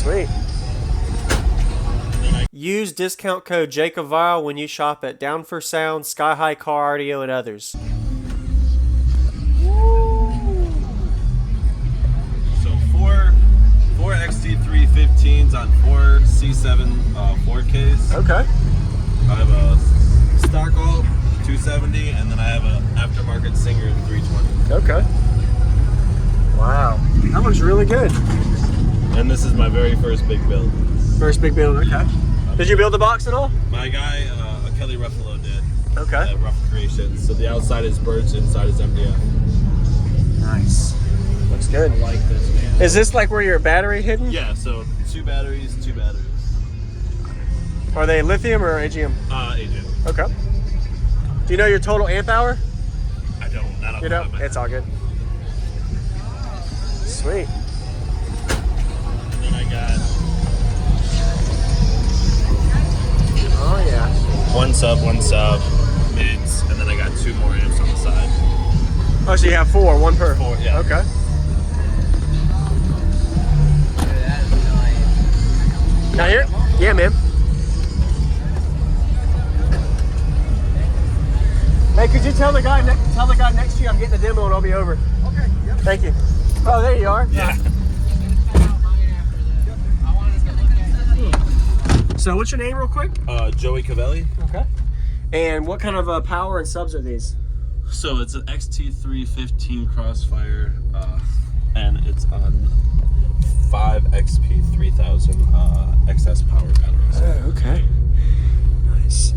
Sweet. Use discount code JacobViral when you shop at Down for Sound, SkyHigh Car Audio, and others. So four XT315s on 4 C7 4Ks. Okay. I have a stock alt 270, and then I have an aftermarket Singer 320. Okay. Wow. That looks really good. And this is my very first big build. First big build, okay. Did you build the box at all? My guy, Kelly Ruffalo did. Okay. Rough Creations. So the outside is birch, inside is MDF. Nice. Looks good. I like this, man. Is this like where your battery hidden? Yeah, so 2 batteries. Are they lithium or AGM? AGM. Okay. Do you know your total amp hour? I don't. Not You know? It's all good. Sweet. And then I got Oh yeah. one sub, mids, and then I got 2 more amps on the side. Oh, so you have 4, 1 per? 4, yeah. Okay. Now here? Yeah, man. Hey, could you tell the guy next to you I'm getting the demo and I'll be over? Okay. Yep. Thank you. Oh, there you are. Yeah. So, what's your name, real quick? Joey Cavelli. Okay. And what kind of power and subs are these? So it's an XT315 Crossfire, and it's on 5 XP3000 XS power batteries. Oh, okay. Nice.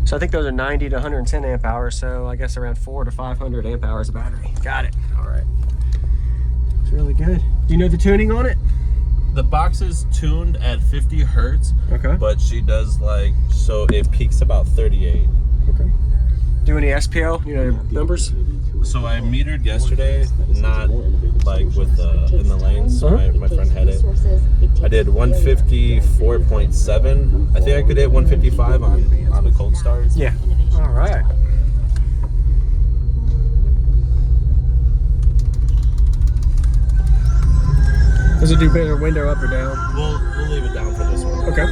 So I think those are 90 to 110 amp hours, so I guess around 400 to 500 amp hours of battery. Got it. All right. It's really good. Do you know the tuning on it? The box is tuned at 50 hertz, Okay. but she does so it peaks about 38. Okay. Do any SPL, numbers? So I metered yesterday, not with in the lanes. My friend had it. I did 154.7. I think I could hit 155 on a cold start. Yeah. All right. Does it do better window up or down? We'll leave it down for this one. Okay.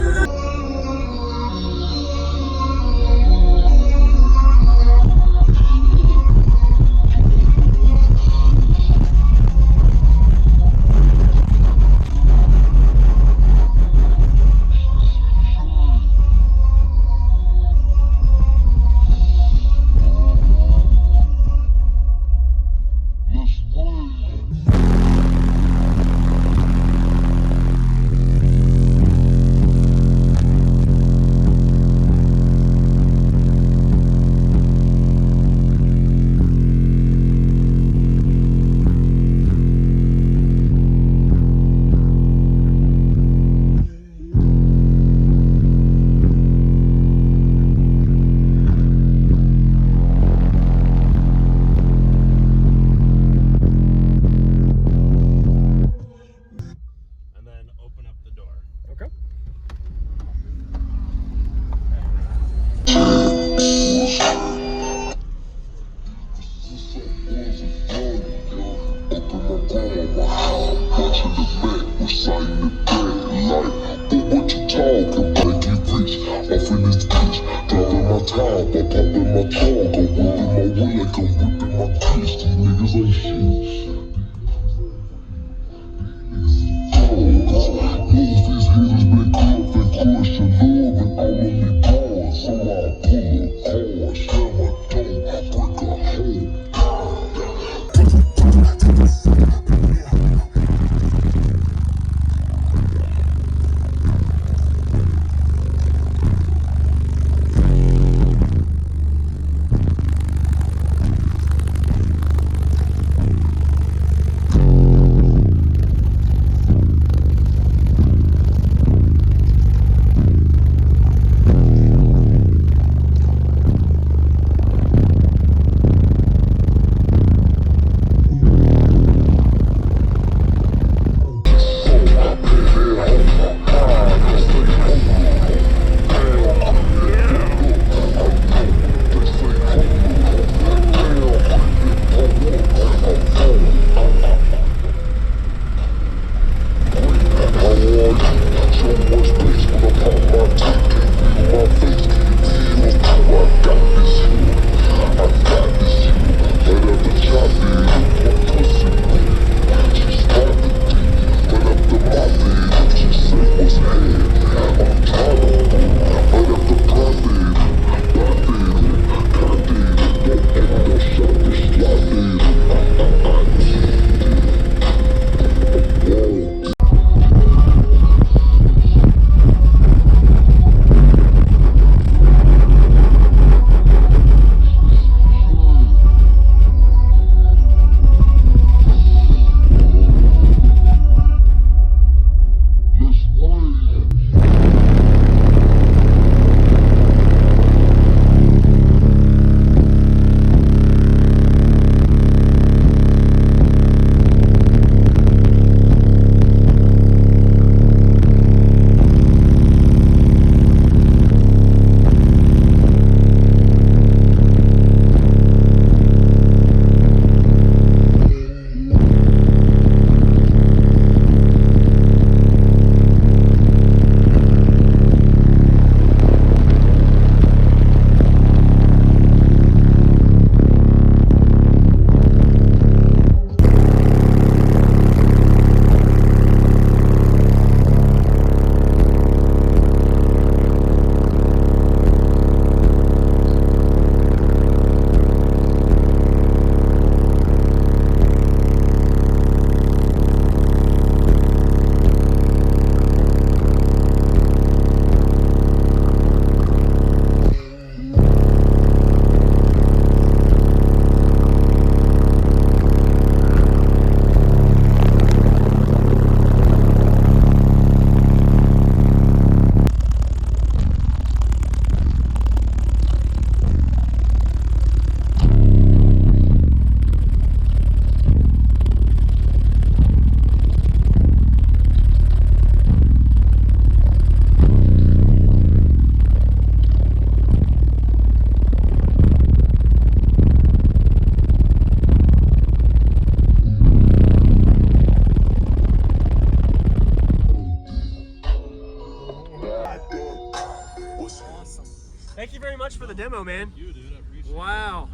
demo, man. You, dude. I appreciate Wow.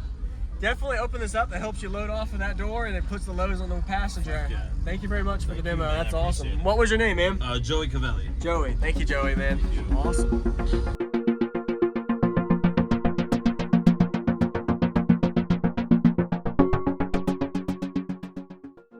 Definitely open this up. That helps you load off of that door, and it puts the loads on the passenger. Yeah. Thank you very much for the demo. man. That's I appreciate awesome. it. What was your name, man? Joey Cavelli. Joey. Thank you, Joey, man. Awesome.